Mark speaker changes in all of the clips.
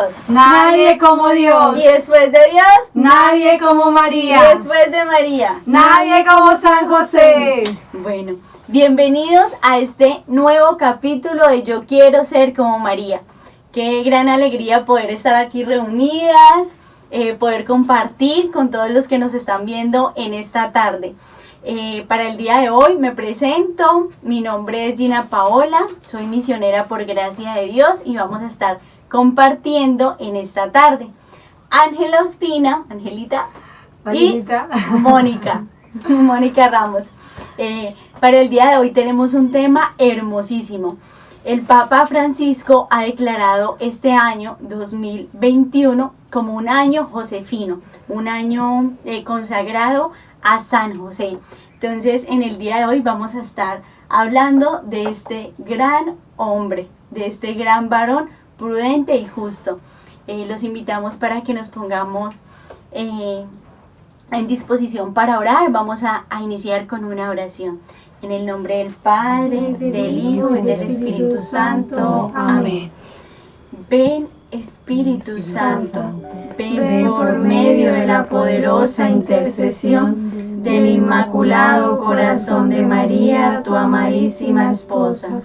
Speaker 1: Dios,
Speaker 2: nadie como Dios.
Speaker 1: y después de Dios,
Speaker 2: Nadie como
Speaker 1: y
Speaker 2: María.
Speaker 1: después de María.
Speaker 2: Nadie como San José.
Speaker 1: Bueno, bienvenidos a este nuevo capítulo de Yo quiero ser como María. Qué gran alegría poder estar aquí reunidas, poder compartir con todos los que nos están viendo en esta tarde. Para el día de hoy me presento, mi nombre es Gina Paola, soy misionera por gracia de Dios y vamos a estar compartiendo en esta tarde. Ángela Ospina, Angelita,
Speaker 2: Angelita.
Speaker 1: y Mónica Ramos. Para el día de hoy tenemos un tema hermosísimo. El Papa Francisco ha declarado este año 2021 como un año josefino, un año consagrado a San José. Entonces, en el día de hoy vamos a estar hablando de este gran hombre, de este gran varón prudente y justo. Los invitamos para que nos pongamos en disposición para orar. Vamos a iniciar con una oración. En el nombre del Padre, del Hijo y del Espíritu Santo. Amén. Ven, Espíritu Santo, ven por medio de la poderosa intercesión del Inmaculado Corazón de María, tu amadísima esposa.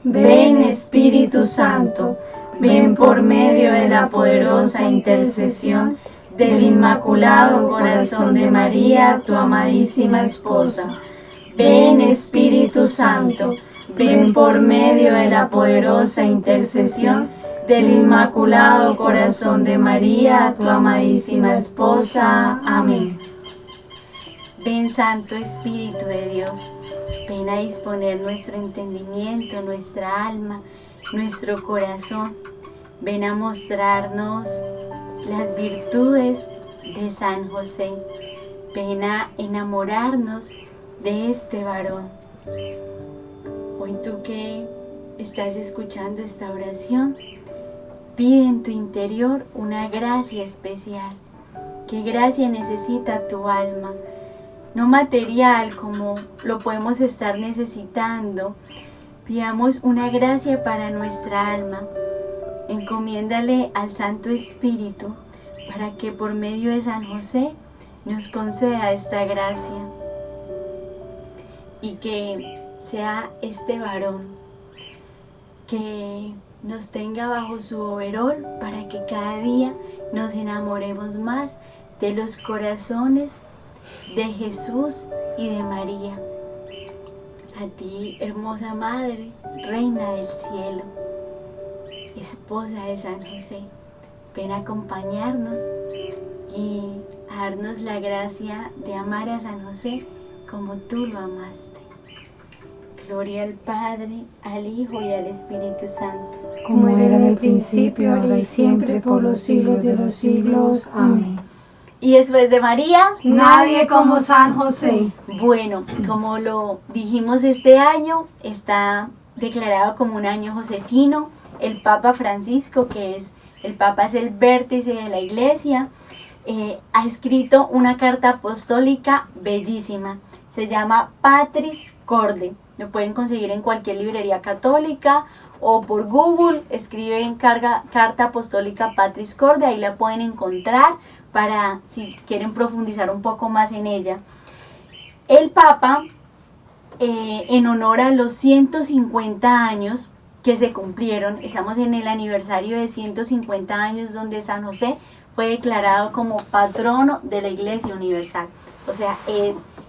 Speaker 1: Ven, Espíritu Santo, ven por medio de la poderosa intercesión del Inmaculado Corazón de María, tu amadísima esposa. Ven, Espíritu Santo, ven por medio de la poderosa intercesión del Inmaculado Corazón de María, tu amadísima esposa. Amén. Ven, Santo Espíritu de Dios, ven a disponer nuestro entendimiento, nuestra alma, nuestro corazón. Ven a mostrarnos las virtudes de San José. Ven a enamorarnos de este varón. Hoy tú que estás escuchando esta oración, pide en tu interior una gracia especial. ¿Qué gracia necesita tu alma? No material como lo podemos estar necesitando. Pidamos una gracia para nuestra alma. Encomiéndale al Santo Espíritu para que por medio de San José nos conceda esta gracia. Y que sea este varón que nos tenga bajo su overol para que cada día nos enamoremos más de los corazones de Jesús y de María. A ti, hermosa Madre, Reina del Cielo, esposa de San José, ven a acompañarnos y a darnos la gracia de amar a San José como tú lo amaste. Gloria al Padre, al Hijo y al Espíritu Santo.
Speaker 2: Como era en el principio, ahora y siempre, por los siglos de los siglos. Amén.
Speaker 1: Y después de María,
Speaker 2: Nadie como San José.
Speaker 1: Bueno, como lo dijimos, este año está declarado como un año josefino. El Papa Francisco, el Papa es el vértice de la Iglesia, ha escrito una carta apostólica bellísima. Se llama Patris Corde. Lo pueden conseguir en cualquier librería católica o por Google. Escriben Carta Apostólica Patris Corde, ahí la pueden encontrar para si quieren profundizar un poco más en ella. El Papa, en honor a los 150 años que se cumplieron, estamos en el aniversario de 150 años donde San José fue declarado como patrono de la Iglesia Universal. O sea,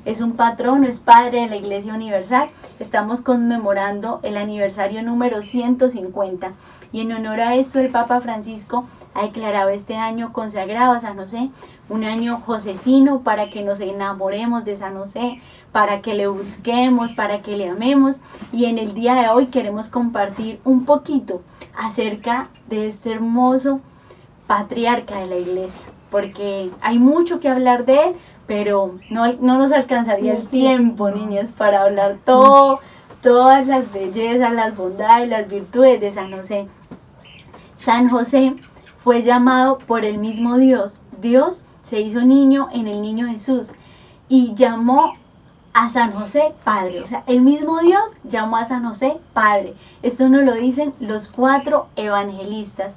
Speaker 1: es un patrono, es padre de la Iglesia Universal. Estamos conmemorando el aniversario número 150. Y en honor a esto, el Papa Francisco ha declarado este año consagrado a San José, un año josefino, para que nos enamoremos de San José, para que le busquemos, para que le amemos. Y en el día de hoy queremos compartir un poquito acerca de este hermoso patriarca de la Iglesia, porque hay mucho que hablar de él, pero no nos alcanzaría el tiempo, niños, para hablar todas las bellezas, las bondades, las virtudes de San José. San José fue llamado por el mismo Dios. Dios se hizo niño en el niño Jesús y llamó a San José Padre. O sea, el mismo Dios llamó a San José Padre. Esto nos lo dicen los 4 evangelistas.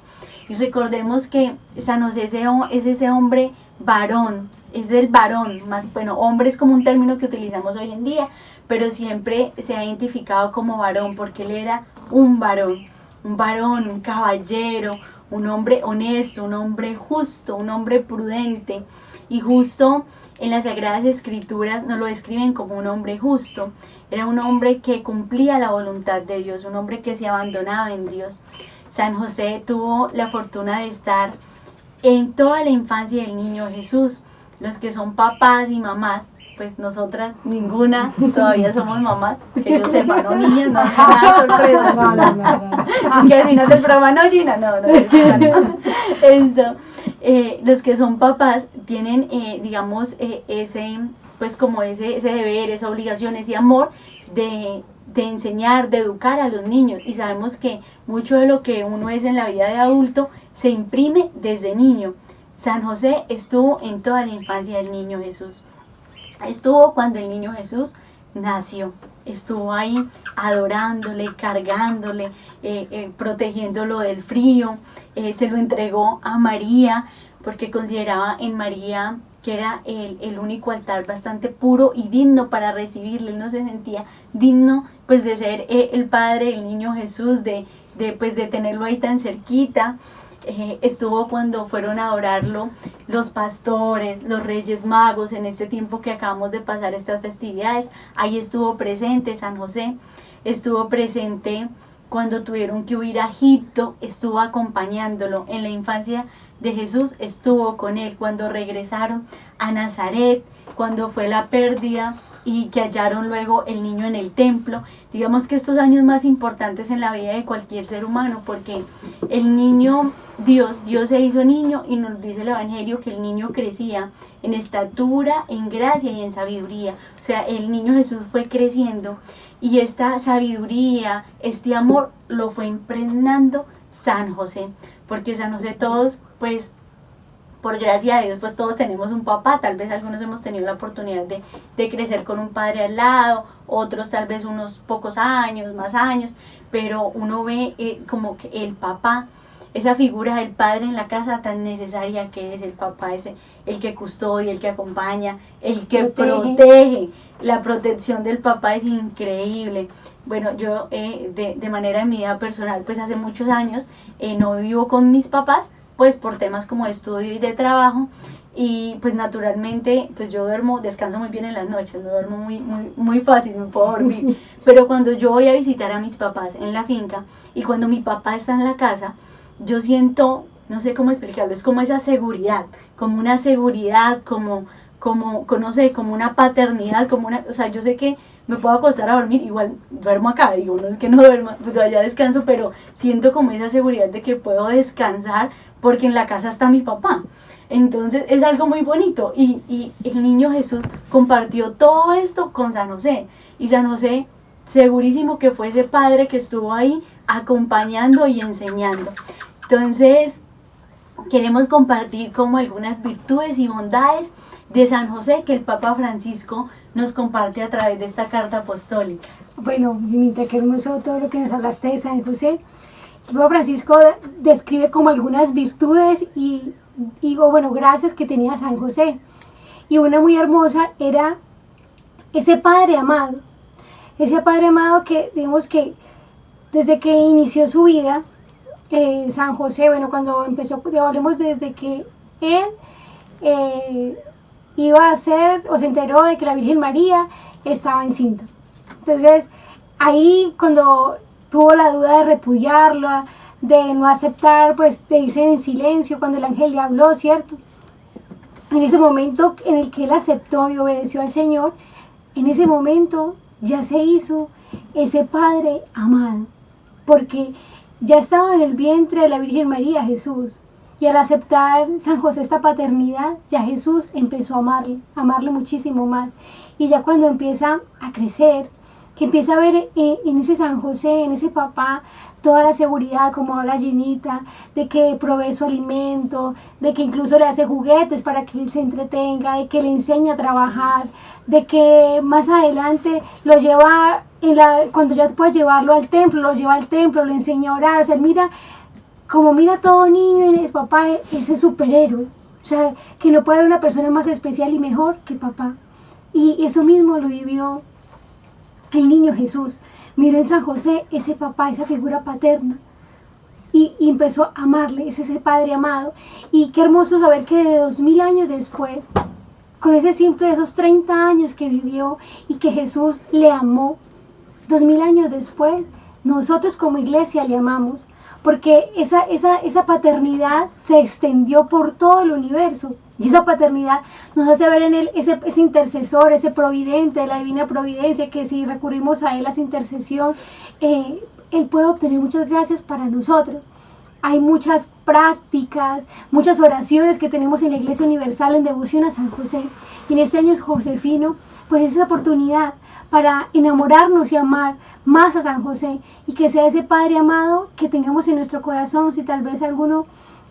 Speaker 1: Y recordemos que San José es ese hombre varón, es el varón, más, bueno, hombre es como un término que utilizamos hoy en día, pero siempre se ha identificado como varón porque él era un varón, un caballero, un hombre honesto, un hombre justo, un hombre prudente. Y justo en las Sagradas Escrituras nos lo describen como un hombre justo. Era un hombre que cumplía la voluntad de Dios, un hombre que se abandonaba en Dios. San José tuvo la fortuna de estar en toda la infancia del niño Jesús. Los que son papás y mamás, pues nosotras, ninguna, todavía somos mamás, que yo sepa, no niñas, no es nada sorpresa. No. Es que al final del programa no, Gina, no. Esto, los que son papás tienen, digamos, ese, pues como ese deber, esa obligación, ese amor de enseñar, de educar a los niños. Y sabemos que mucho de lo que uno es en la vida de adulto se imprime desde niño. San José estuvo en toda la infancia del niño Jesús. Estuvo cuando el niño Jesús nació. Estuvo ahí adorándole, cargándole, protegiéndolo del frío. Se lo entregó a María porque consideraba en María que era el único altar bastante puro y digno para recibirle. Él no se sentía digno pues de ser el padre del niño Jesús, de tenerlo ahí tan cerquita. Estuvo cuando fueron a adorarlo los pastores, los reyes magos, en este tiempo que acabamos de pasar estas festividades. Ahí estuvo presente San José, estuvo presente cuando tuvieron que huir a Egipto, estuvo acompañándolo. En la infancia de Jesús estuvo con él cuando regresaron a Nazaret, cuando fue la pérdida y que hallaron luego el niño en el templo. Digamos que estos años más importantes en la vida de cualquier ser humano, porque el niño, Dios se hizo niño, y nos dice el Evangelio que el niño crecía en estatura, en gracia y en sabiduría. O sea, el niño Jesús fue creciendo y esta sabiduría, este amor lo fue impregnando San José, porque San José todos, pues por gracia de Dios, pues todos tenemos un papá. Tal vez algunos hemos tenido la oportunidad de crecer con un padre al lado, otros tal vez unos pocos años, más años, pero uno ve como que el papá, esa figura del padre en la casa tan necesaria que es el papá, ese, el que custodia, el que acompaña, el que protege. La protección del papá es increíble. Bueno, yo de manera de mi vida personal, pues hace muchos años no vivo con mis papás, pues por temas como de estudio y de trabajo, y pues naturalmente pues yo descanso muy bien en las noches, no duermo muy fácil, me puedo dormir, pero cuando yo voy a visitar a mis papás en la finca y cuando mi papá está en la casa, yo siento, no sé cómo explicarlo, es como esa seguridad, como una seguridad, como no sé, como una paternidad, o sea, yo sé que me puedo acostar a dormir, igual duermo acá, digo, no es que no duerma, pues allá descanso, pero siento como esa seguridad de que puedo descansar porque en la casa está mi papá. Entonces es algo muy bonito, y el niño Jesús compartió todo esto con San José, y San José segurísimo que fue ese padre que estuvo ahí acompañando y enseñando. Entonces queremos compartir como algunas virtudes y bondades de San José que el Papa Francisco nos comparte a través de esta carta apostólica.
Speaker 2: Bueno, Ginita, qué hermoso todo lo que nos hablaste de San José. El Papa Francisco describe como algunas virtudes y digo, bueno, gracias que tenía San José. Y una muy hermosa era ese padre amado que, digamos que desde que inició su vida, San José, bueno, cuando empezó, hablemos desde que él iba a ser, o se enteró de que la Virgen María estaba encinta. Entonces, ahí cuando tuvo la duda de repudiarla, de no aceptar, pues de irse en silencio cuando el ángel le habló, ¿cierto? En ese momento en el que él aceptó y obedeció al Señor, en ese momento ya se hizo ese Padre amado, porque ya estaba en el vientre de la Virgen María Jesús, y al aceptar San José esta paternidad, ya Jesús empezó a amarle muchísimo más, y ya cuando empieza a crecer, que empieza a ver en ese San José, en ese papá, toda la seguridad, como habla Ginita, de que provee su alimento, de que incluso le hace juguetes para que él se entretenga, de que le enseña a trabajar, de que más adelante lo lleva, cuando ya puede llevarlo al templo, lo lleva al templo, le enseña a orar. O sea, él mira como mira a todo niño en el papá, ese superhéroe. O sea, que no puede haber una persona más especial y mejor que papá. Y eso mismo lo vivió el niño Jesús. Miró en San José ese papá, esa figura paterna. Y empezó a amarle, es ese padre amado. Y qué hermoso saber que de 2000 años después, con ese simple, esos 30 años que vivió y que Jesús le amó, 2000 años después, nosotros como iglesia le amamos. Porque esa paternidad se extendió por todo el universo. Y esa paternidad nos hace ver en él ese intercesor, ese providente de la divina providencia, que si recurrimos a él, a su intercesión, él puede obtener muchas gracias para nosotros. Hay muchas prácticas, muchas oraciones que tenemos en la Iglesia Universal en devoción a San José. Y en este año josefino, pues es esa oportunidad para enamorarnos y amar más a San José, y que sea ese Padre amado que tengamos en nuestro corazón. Si tal vez alguno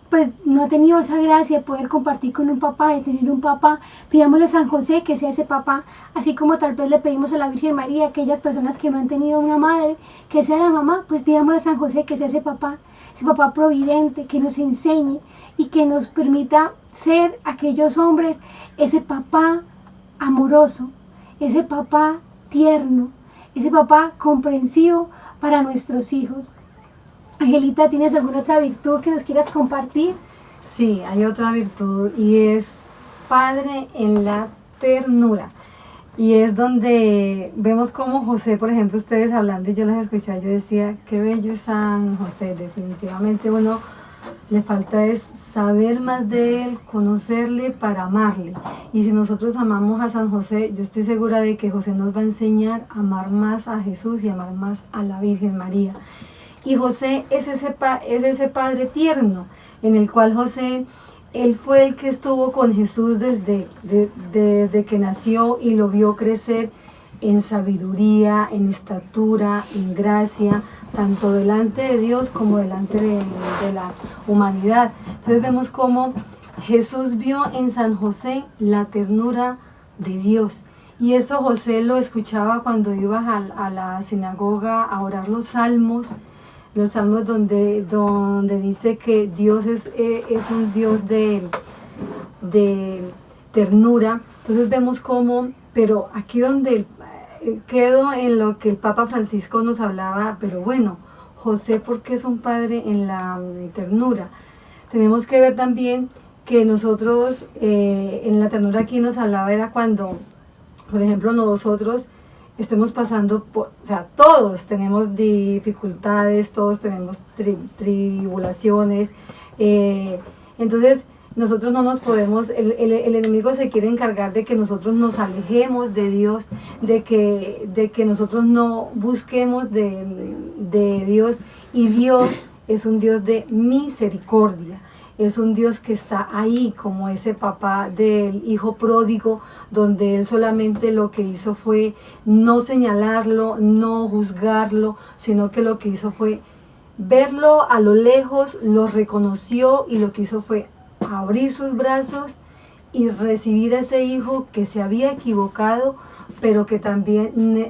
Speaker 2: pues no ha tenido esa gracia de poder compartir con un papá, de tener un papá, pidámosle a San José que sea ese papá, así como tal vez le pedimos a la Virgen María, aquellas personas que no han tenido una madre, que sea la mamá, pues pidámosle a San José que sea ese papá providente, que nos enseñe y que nos permita ser aquellos hombres, ese papá amoroso, ese papá tierno, ese papá comprensivo para nuestros hijos. Angelita, ¿tienes alguna otra virtud que nos quieras compartir?
Speaker 3: Sí, hay otra virtud y es padre en la ternura. Y es donde vemos como José, por ejemplo, ustedes hablando y yo las escuchaba, yo decía, qué bello es San José. Definitivamente uno le falta es saber más de él, conocerle para amarle. Y si nosotros amamos a San José, yo estoy segura de que José nos va a enseñar a amar más a Jesús y amar más a la Virgen María. Y José es ese padre tierno, en el cual José, él fue el que estuvo con Jesús desde que nació y lo vio crecer en sabiduría, en estatura, en gracia, tanto delante de Dios como delante de la humanidad. Entonces vemos cómo Jesús vio en San José la ternura de Dios. Y eso José lo escuchaba cuando iba a la sinagoga a orar los salmos donde dice que Dios es un Dios de ternura. Entonces vemos cómo, pero aquí donde quedo en lo que el Papa Francisco nos hablaba, pero bueno, José, ¿por qué es un padre en la ternura? Tenemos que ver también que nosotros, en la ternura aquí nos hablaba era cuando, por ejemplo, nosotros estemos pasando por, o sea, todos tenemos dificultades, todos tenemos tribulaciones, entonces nosotros no nos podemos, el enemigo se quiere encargar de que nosotros nos alejemos de Dios, de que nosotros no busquemos de Dios, y Dios es un Dios de misericordia. Es un Dios que está ahí como ese papá del hijo pródigo, donde él solamente lo que hizo fue no señalarlo, no juzgarlo, sino que lo que hizo fue verlo a lo lejos, lo reconoció y lo que hizo fue abrir sus brazos y recibir a ese hijo que se había equivocado, pero que también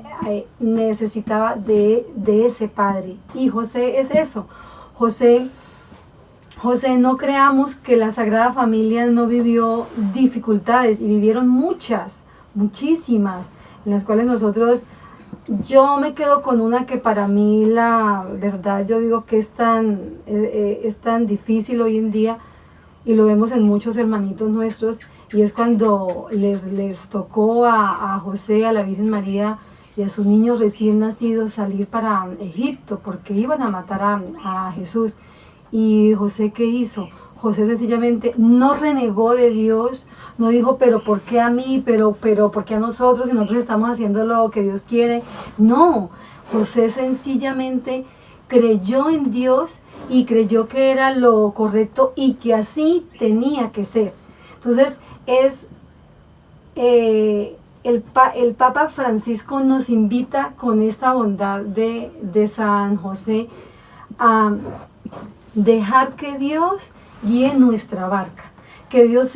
Speaker 3: necesitaba de ese padre. Y José es eso. José, no creamos que la Sagrada Familia no vivió dificultades, y vivieron muchísimas, en las cuales yo me quedo con una que para mí la verdad yo digo que es tan difícil hoy en día, y lo vemos en muchos hermanitos nuestros, y es cuando les tocó a José, a la Virgen María y a sus niños recién nacidos salir para Egipto, porque iban a matar a Jesús. Y José, ¿qué hizo? José sencillamente no renegó de Dios, no dijo, pero ¿por qué a mí? Pero ¿por qué a nosotros? Si nosotros estamos haciendo lo que Dios quiere. No, José sencillamente creyó en Dios y creyó que era lo correcto y que así tenía que ser. Entonces, el Papa Francisco nos invita con esta bondad de San José a dejar que Dios guíe nuestra barca, que Dios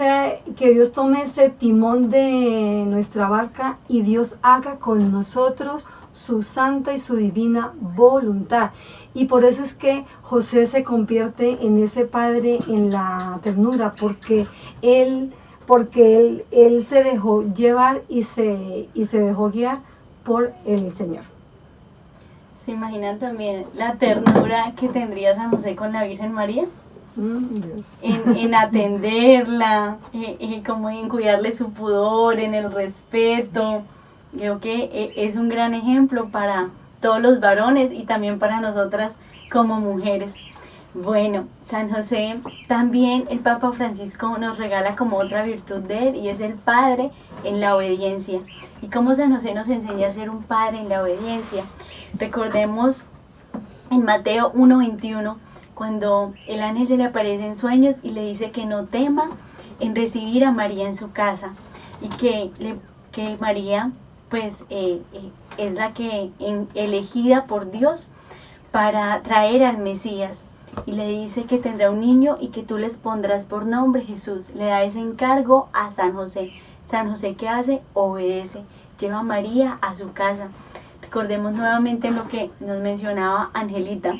Speaker 3: tome ese timón de nuestra barca y Dios haga con nosotros su santa y su divina voluntad. Y por eso es que José se convierte en ese padre en la ternura, porque él se dejó llevar y se dejó guiar por el Señor.
Speaker 1: ¿Se imaginan también la ternura que tendría San José con la Virgen María?
Speaker 3: Dios.
Speaker 1: En atenderla, como en cuidarle su pudor, en el respeto. Creo que es un gran ejemplo para todos los varones y también para nosotras como mujeres. Bueno, San José, también el Papa Francisco nos regala como otra virtud de él, y es el padre en la obediencia. Y cómo San José nos enseña a ser un padre en la obediencia. Recordemos en Mateo 1:21, cuando el ángel se le aparece en sueños y le dice que no tema en recibir a María en su casa, y que María pues es la que elegida por Dios para traer al Mesías. Y le dice que tendrá un niño y que tú les pondrás por nombre Jesús. Le da ese encargo a San José. San José, ¿qué hace? Obedece. Lleva a María a su casa. Recordemos nuevamente lo que nos mencionaba Angelita.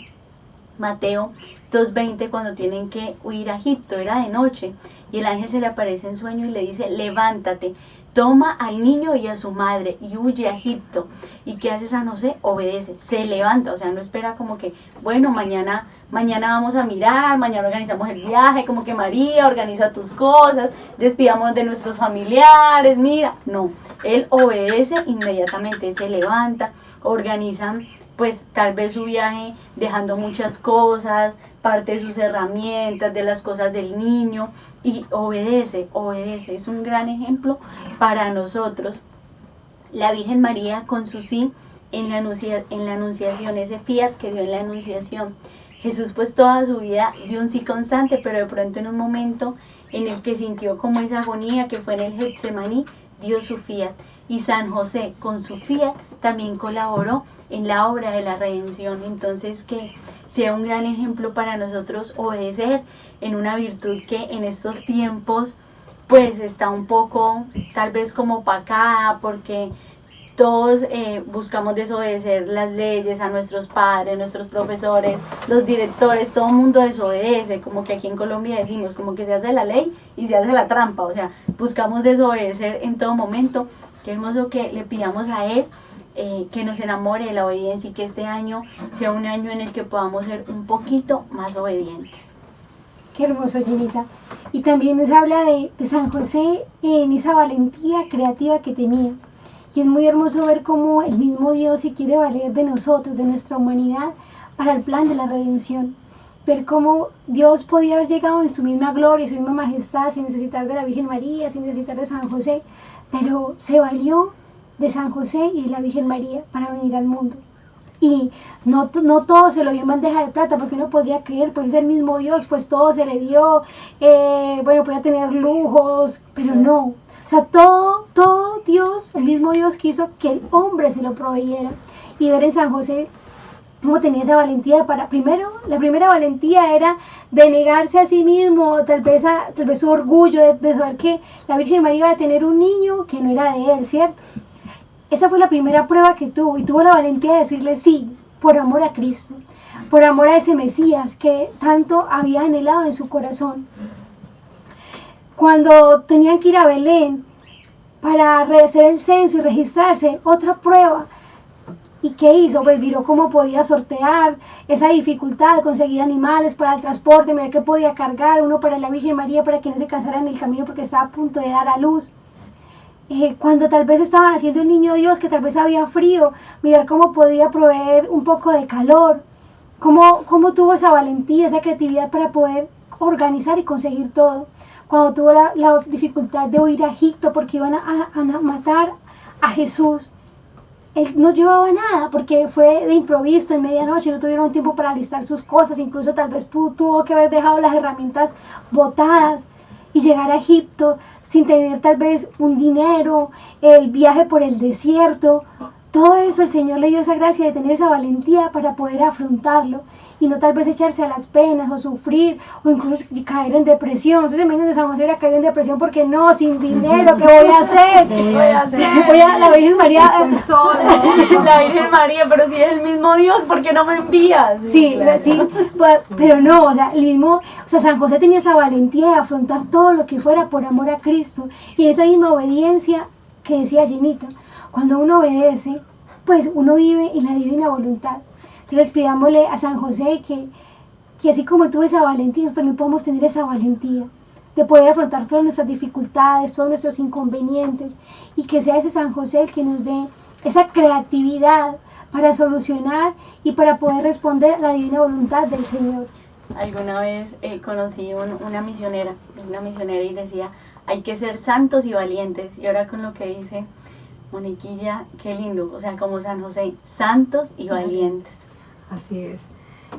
Speaker 1: Mateo 2:20, cuando tienen que huir a Egipto, era de noche. Y el ángel se le aparece en sueño y le dice, levántate, toma al niño y a su madre y huye a Egipto. ¿Y qué hace San José? Obedece, se levanta, o sea, no espera como que, bueno, mañana vamos a mirar, mañana organizamos el viaje, como que María, organiza tus cosas, despidamos de nuestros familiares, mira, no, él obedece inmediatamente, se levanta, organiza pues tal vez su viaje dejando muchas cosas, parte de sus herramientas, de las cosas del niño, y obedece, es un gran ejemplo para nosotros. La Virgen María con su sí en la anunciación, ese fiat que dio en la anunciación. Jesús pues toda su vida dio un sí constante, pero de pronto en un momento en el que sintió como esa agonía que fue en el Getsemaní, dio su fiat. Y San José con su fiat también colaboró en la obra de la redención. Entonces que sea un gran ejemplo para nosotros obedecer en una virtud que en estos tiempos pues está un poco tal vez como opacada, porque todos buscamos desobedecer las leyes, a nuestros padres, nuestros profesores, los directores, todo el mundo desobedece, como que aquí en Colombia decimos, como que se hace la ley y se hace la trampa, o sea, buscamos desobedecer en todo momento. Qué hermoso que le pidamos a Él que nos enamore de la obediencia, y que este año sea un año en el que podamos ser un poquito más obedientes.
Speaker 2: Qué hermoso, Jenita. Y también nos habla de San José en esa valentía creativa que tenía. Y es muy hermoso ver cómo el mismo Dios se quiere valer de nosotros, de nuestra humanidad, para el plan de la redención. Ver cómo Dios podía haber llegado en su misma gloria, en su misma majestad, sin necesitar de la Virgen María, sin necesitar de San José, pero se valió de San José y de la Virgen María para venir al mundo. Y no todo se lo dio en bandeja de plata, porque uno podría creer, pues es el mismo Dios, pues todo se le dio, podía tener lujos, pero no. O sea, todo Dios, el mismo Dios quiso que el hombre se lo proveyera. Y ver en San José cómo tenía esa valentía la primera valentía era de negarse a sí mismo, tal vez su orgullo de saber que la Virgen María iba a tener un niño que no era de él, ¿cierto? Esa fue la primera prueba que tuvo, y tuvo la valentía de decirle sí, por amor a Cristo, por amor a ese Mesías que tanto había anhelado en su corazón. Cuando tenían que ir a Belén para hacer el censo y registrarse, otra prueba. ¿Y qué hizo? Pues miró cómo podía sortear esa dificultad de conseguir animales para el transporte, miró qué podía cargar uno para la Virgen María para que no se cansara en el camino porque estaba a punto de dar a luz. Cuando tal vez estaban haciendo el niño Dios, que tal vez había frío, mirar cómo podía proveer un poco de calor, cómo tuvo esa valentía, esa creatividad para poder organizar y conseguir todo. Cuando tuvo la dificultad de huir a Egipto porque iban a matar a Jesús, él no llevaba nada porque fue de improviso en medianoche, no tuvieron tiempo para alistar sus cosas, incluso tal vez tuvo que haber dejado las herramientas botadas y llegar a Egipto sin tener tal vez un dinero, el viaje por el desierto. Todo eso el Señor le dio esa gracia de tener esa valentía para poder afrontarlo. y no tal vez echarse a las penas o sufrir o incluso caer en depresión. Entonces imagínense, San José hubiera caído en depresión porque no, sin dinero, ¿qué voy a hacer? La Virgen María,
Speaker 3: estoy solo.
Speaker 1: La Virgen María, pero si es el mismo Dios, ¿por qué no me envías?
Speaker 2: sí, pero no, o sea, San José tenía esa valentía de afrontar todo lo que fuera por amor a Cristo, y esa misma obediencia que decía Ginita, cuando uno obedece, pues uno vive en la divina voluntad. Entonces pidámosle a San José que así como tuvo esa valentía, nosotros también podamos tener esa valentía de poder afrontar todas nuestras dificultades, todos nuestros inconvenientes, y que sea ese San José el que nos dé esa creatividad para solucionar y para poder responder a la divina voluntad del Señor.
Speaker 1: Alguna vez conocí una misionera y decía, hay que ser santos y valientes. Y ahora con lo que dice Moniquilla, qué lindo, o sea, como San José, santos y valientes.
Speaker 3: Así es.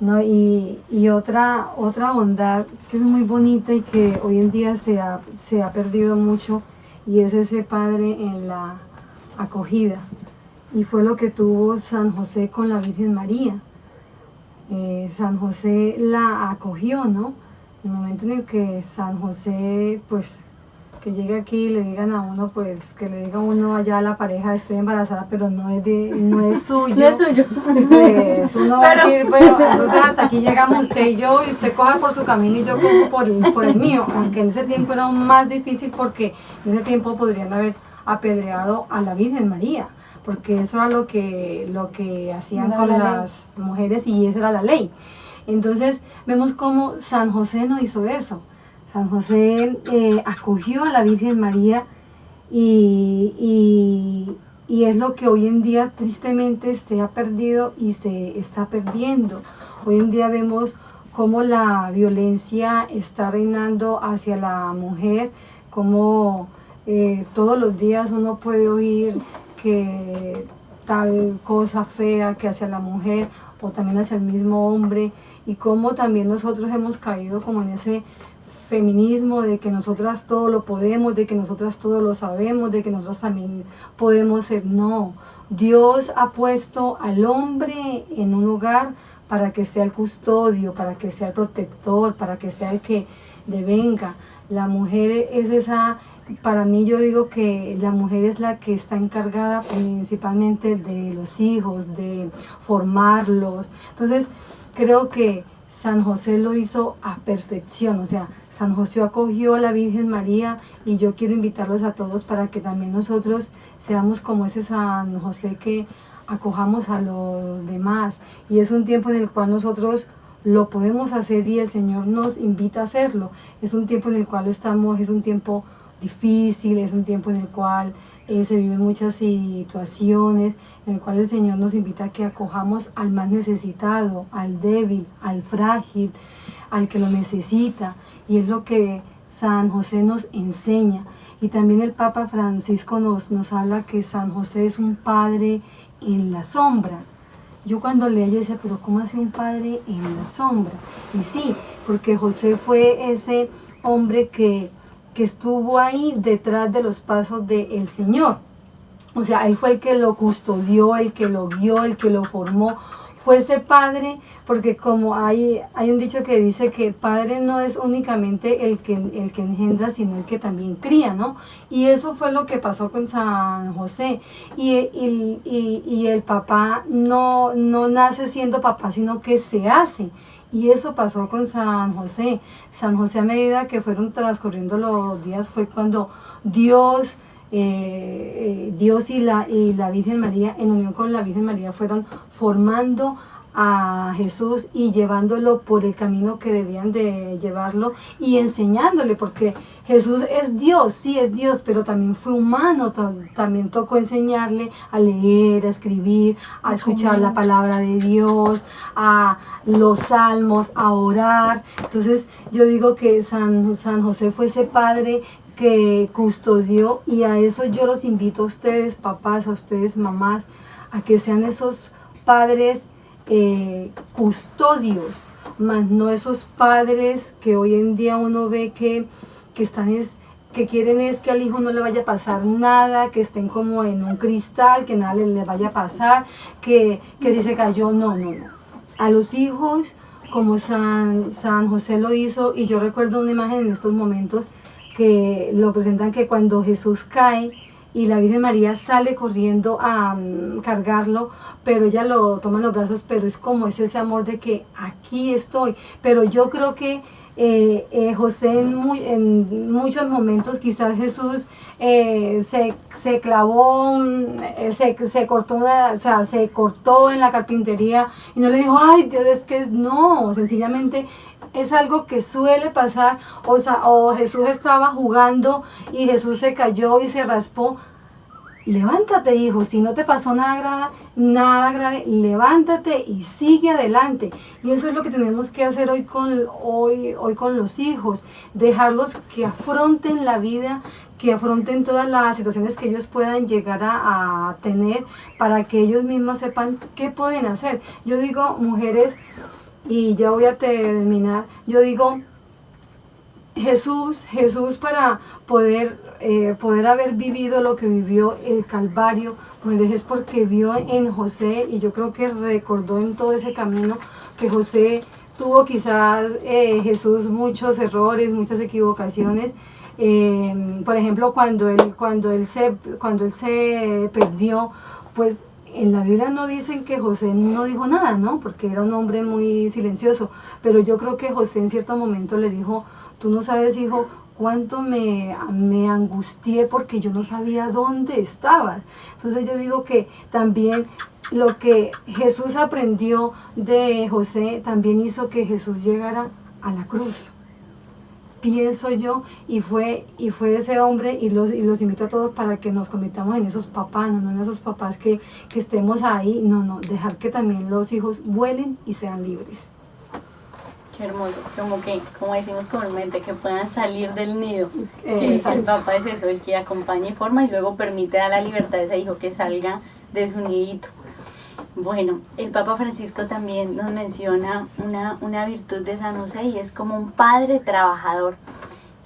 Speaker 3: No, y otra bondad que es muy bonita y que hoy en día se ha perdido mucho, y es ese padre en la acogida. Y fue lo que tuvo San José con la Virgen María. San José la acogió, ¿no? El momento en el que San José, pues, que llegue aquí y le digan a uno, pues, que le diga a uno allá a la pareja, estoy embarazada, pero no es suyo.
Speaker 1: No es suyo.
Speaker 3: Pues uno va a decir, bueno, entonces hasta aquí llegamos usted y yo, y usted coja por su camino y yo cojo por el mío. Aunque en ese tiempo era aún más difícil, porque en ese tiempo podrían haber apedreado a la Virgen María, porque eso era lo que hacían con las mujeres, y esa era la ley. Entonces vemos cómo San José no hizo eso. San José acogió a la Virgen María, y es lo que hoy en día tristemente se ha perdido y se está perdiendo. Hoy en día vemos cómo la violencia está reinando hacia la mujer, cómo todos los días uno puede oír que tal cosa fea que hacia la mujer o también hacia el mismo hombre, y cómo también nosotros hemos caído como en ese feminismo de que nosotras todo lo podemos, de que nosotras todo lo sabemos, de que nosotras también podemos ser. No, Dios ha puesto al hombre en un hogar para que sea el custodio, para que sea el protector, para que sea el que devenga. La mujer es esa, para mí yo digo que la mujer es la que está encargada principalmente de los hijos, de formarlos. Entonces creo que San José lo hizo a perfección, o sea, San José acogió a la Virgen María, y yo quiero invitarlos a todos para que también nosotros seamos como ese San José, que acojamos a los demás. Y es un tiempo en el cual nosotros lo podemos hacer y el Señor nos invita a hacerlo. Es un tiempo en el cual es un tiempo difícil, es un tiempo en el cual se viven muchas situaciones, en el cual el Señor nos invita a que acojamos al más necesitado, al débil, al frágil, al que lo necesita. Y es lo que San José nos enseña. Y también el Papa Francisco nos habla que San José es un padre en la sombra. Yo cuando leía yo decía, pero ¿cómo hace un padre en la sombra? Y sí, porque José fue ese hombre que estuvo ahí detrás de los pasos del Señor. O sea, él fue el que lo custodió, el que lo guió, el que lo formó. Fue ese padre, porque como hay un dicho que dice que padre no es únicamente el que engendra, sino el que también cría, ¿no? Y eso fue lo que pasó con San José. Y el papá no nace siendo papá, sino que se hace. Y eso pasó con San José. San José, a medida que fueron transcurriendo los días, fue cuando Dios y la Virgen María, en unión con la Virgen María, fueron formando a Jesús y llevándolo por el camino que debían de llevarlo, y enseñándole, porque Jesús es Dios, sí es Dios, pero también fue humano, también tocó enseñarle a leer, a escribir, a escuchar la palabra de Dios, a los salmos, a orar. Entonces yo digo que San José fue ese padre que custodió, y a eso yo los invito a ustedes papás, a ustedes mamás, a que sean esos padres custodios, más no esos padres que hoy en día uno ve que quieren es que al hijo no le vaya a pasar nada, que estén como en un cristal, que nada le vaya a pasar, que si se cayó, no. A los hijos como San José lo hizo. Y yo recuerdo una imagen en estos momentos que lo presentan, que cuando Jesús cae y la Virgen María sale corriendo a cargarlo, pero ella lo toma en los brazos, pero es como ese amor de que aquí estoy. Pero yo creo que José en muchos momentos, quizás Jesús se clavó, se cortó en la carpintería y no le dijo, ay Dios, es que no, sencillamente es algo que suele pasar. O Jesús estaba jugando y Jesús se cayó y se raspó. Levántate, hijo, si no te pasó nada grave, levántate y sigue adelante. Y eso es lo que tenemos que hacer hoy con los hijos, dejarlos que afronten la vida, que afronten todas las situaciones que ellos puedan llegar a tener, para que ellos mismos sepan qué pueden hacer. Yo digo, mujeres, y ya voy a terminar, yo digo, Jesús para poder haber vivido lo que vivió el Calvario, pues es porque vio en José, y yo creo que recordó en todo ese camino que José tuvo, quizás Jesús, muchos errores, muchas equivocaciones. Por ejemplo, cuando él se perdió, pues en la Biblia no dicen que José no dijo nada, ¿no? Porque era un hombre muy silencioso, pero yo creo que José en cierto momento le dijo, tú no sabes, hijo, cuánto me angustié porque yo no sabía dónde estabas. Entonces yo digo que también lo que Jesús aprendió de José también hizo que Jesús llegara a la cruz, pienso yo, y fue ese hombre, y los invito a todos para que nos convirtamos en esos papás, no en esos papás que estemos ahí, no, dejar que también los hijos vuelen y sean libres.
Speaker 1: Qué hermoso, como decimos comúnmente, que puedan salir del nido, que el papá es eso, el que acompaña y forma y luego permite dar la libertad a ese hijo que salga de su nidito. Bueno, el Papa Francisco también nos menciona una virtud de San José, y es como un padre trabajador.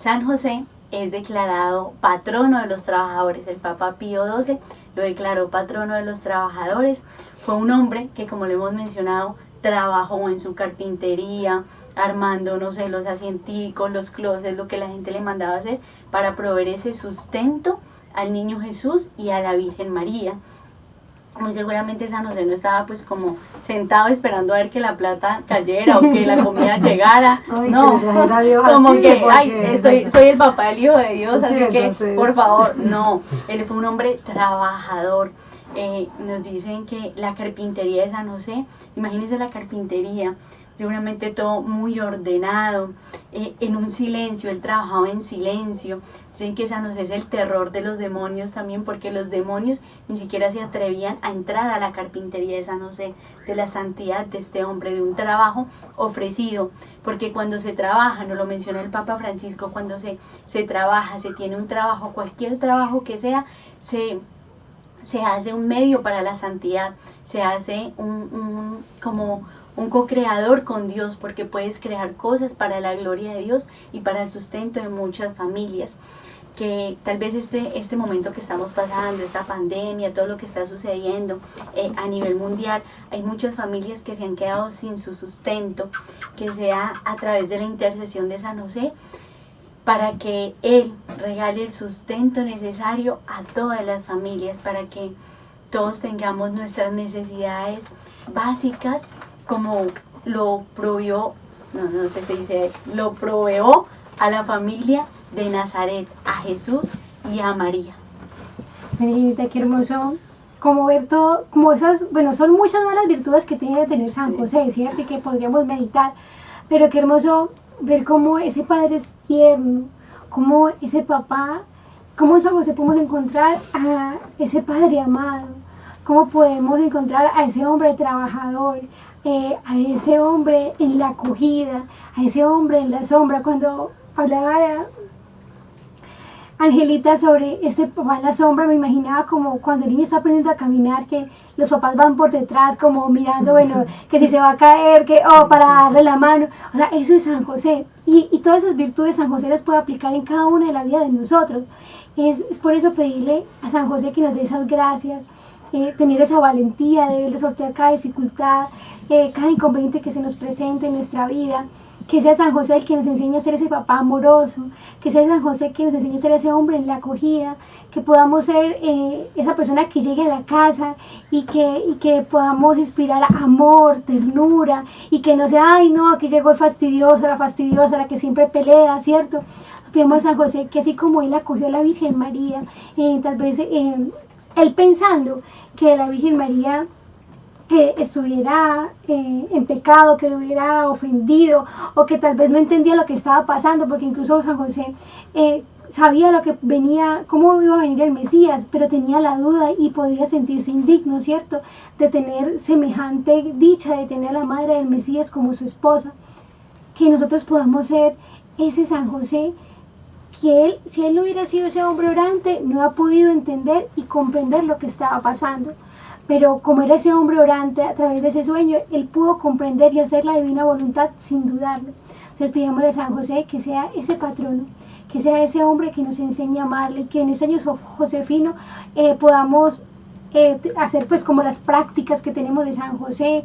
Speaker 1: San José es declarado patrono de los trabajadores. El Papa Pío XII lo declaró patrono de los trabajadores. Fue un hombre que, como lo hemos mencionado, trabajó en su carpintería, armando, los asienticos, los closets, lo que la gente le mandaba hacer para proveer ese sustento al niño Jesús y a la Virgen María. Muy seguramente San José no estaba pues como sentado esperando a ver que la plata cayera o que la comida llegara.
Speaker 3: Ay,
Speaker 1: no, como que, soy el papá del Hijo de Dios, así que por favor, no. Él fue un hombre trabajador. Nos dicen que la carpintería de San José, imagínense la carpintería, seguramente todo muy ordenado, en un silencio, él trabajaba en silencio. Dicen que San José es el terror de los demonios también, porque los demonios ni siquiera se atrevían a entrar a la carpintería de San José, de la santidad de este hombre, de un trabajo ofrecido, porque cuando se trabaja, nos lo menciona el Papa Francisco, cuando se trabaja, se tiene un trabajo, cualquier trabajo que sea, se hace un medio para la santidad, se hace como un co-creador con Dios, porque puedes crear cosas para la gloria de Dios y para el sustento de muchas familias. Que tal vez este momento que estamos pasando, esta pandemia, todo lo que está sucediendo a nivel mundial, hay muchas familias que se han quedado sin su sustento, que sea a través de la intercesión de San José, para que Él regale el sustento necesario a todas las familias, para que todos tengamos nuestras necesidades básicas, como lo proveó, lo proveó a la familia de Nazaret, a Jesús y a María.
Speaker 2: Benedita, qué hermoso, como ver todo, como esas, bueno, son muchas malas virtudes que tiene que tener San José, ¿cierto? Y que podríamos meditar, pero qué hermoso ver cómo ese padre es tierno, cómo ese papá, cómo en San José podemos encontrar a ese padre amado, cómo podemos encontrar a ese hombre trabajador, a ese hombre en la acogida, a ese hombre en la sombra. Cuando hablaba Angelita sobre este papá en la sombra, me imaginaba como cuando el niño está aprendiendo a caminar, que los papás van por detrás como mirando, bueno, que si se va a caer, para darle la mano. O sea, eso es San José, y todas esas virtudes San José las puede aplicar en cada una de la vida de nosotros. Es por eso pedirle a San José que nos dé esas gracias, tener esa valentía de sortear cada dificultad, cada inconveniente que se nos presente en nuestra vida. Que sea San José el que nos enseñe a ser ese papá amoroso, que sea San José el que nos enseñe a ser ese hombre en la acogida, que podamos ser esa persona que llegue a la casa y que podamos inspirar amor, ternura, y que no sea, ay no, aquí llegó el fastidioso, la fastidiosa, la que siempre pelea, ¿cierto? Pidamos a San José que así como él acogió a la Virgen María, tal vez él pensando que la Virgen María estuviera en pecado, que lo hubiera ofendido, o que tal vez no entendía lo que estaba pasando, porque incluso San José sabía lo que venía, cómo iba a venir el Mesías, pero tenía la duda y podía sentirse indigno, ¿cierto?, de tener semejante dicha, de tener a la madre del Mesías como su esposa. Que nosotros podamos ser ese San José que él, si él no hubiera sido ese hombre orante, no ha podido entender y comprender lo que estaba pasando. Pero como era ese hombre orante, a través de ese sueño, él pudo comprender y hacer la divina voluntad sin dudarlo. Entonces pidámosle a San José que sea ese patrono, que sea ese hombre que nos enseñe a amarle, que en este año josefino podamos hacer pues como las prácticas que tenemos de San José,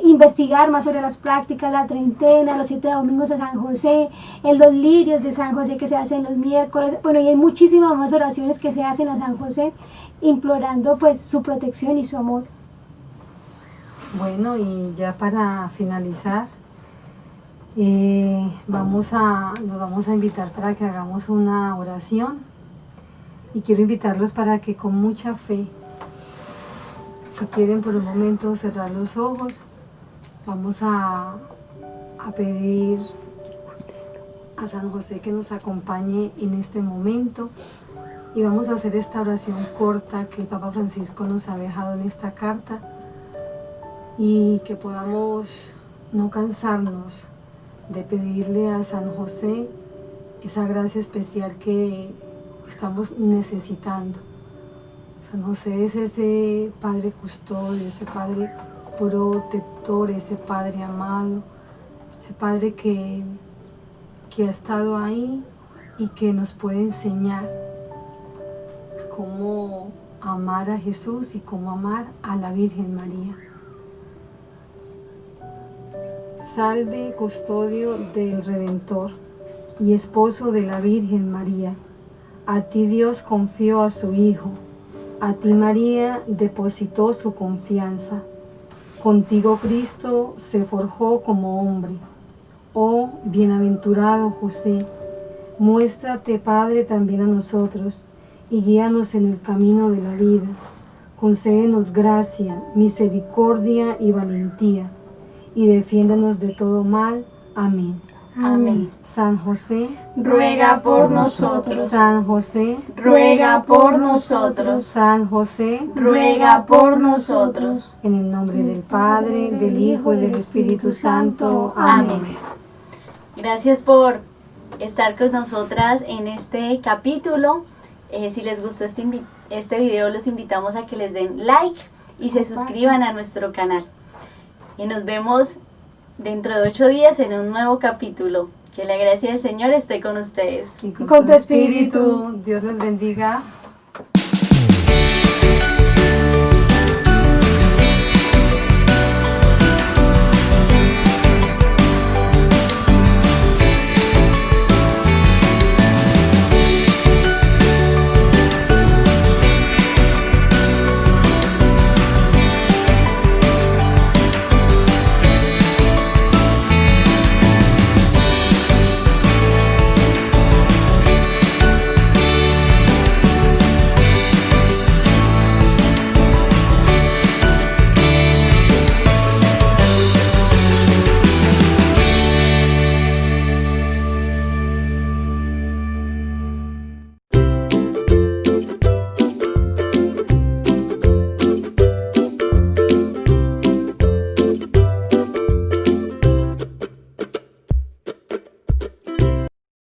Speaker 2: investigar más sobre las prácticas, la treintena, los 7 domingos de San José, los lirios de San José que se hacen los miércoles. Bueno, y hay muchísimas más oraciones que se hacen a San José, implorando pues su protección y su amor.
Speaker 3: Bueno, y ya para finalizar, nos vamos a invitar para que hagamos una oración, y quiero invitarlos para que con mucha fe, si quieren por un momento cerrar los ojos, vamos a pedir a San José que nos acompañe en este momento, y vamos a hacer esta oración corta que el Papa Francisco nos ha dejado en esta carta, y que podamos no cansarnos de pedirle a San José esa gracia especial que estamos necesitando. San José es ese Padre custodio, ese Padre protector, ese Padre amado, ese Padre que ha estado ahí y que nos puede enseñar cómo amar a Jesús y cómo amar a la Virgen María. Salve, custodio del Redentor y esposo de la Virgen María. A ti Dios confió a su Hijo, a ti María depositó su confianza. Contigo Cristo se forjó como hombre. Oh bienaventurado José, muéstrate Padre también a nosotros y guíanos en el camino de la vida. Concédenos gracia, misericordia y valentía, y defiéndanos de todo mal. Amén.
Speaker 1: Amén.
Speaker 3: San José,
Speaker 1: ruega por nosotros.
Speaker 3: San José,
Speaker 1: ruega por nosotros.
Speaker 3: San José,
Speaker 1: ruega por nosotros.
Speaker 3: En el nombre del Padre, del Hijo y del Espíritu Santo. Amén.
Speaker 1: Gracias por estar con nosotras en este capítulo. Si les gustó este video, los invitamos a que les den like y se suscriban a nuestro canal. Y nos vemos dentro de 8 días en un nuevo capítulo. Que la gracia del Señor esté con ustedes.
Speaker 3: Y con tu espíritu. Dios les bendiga.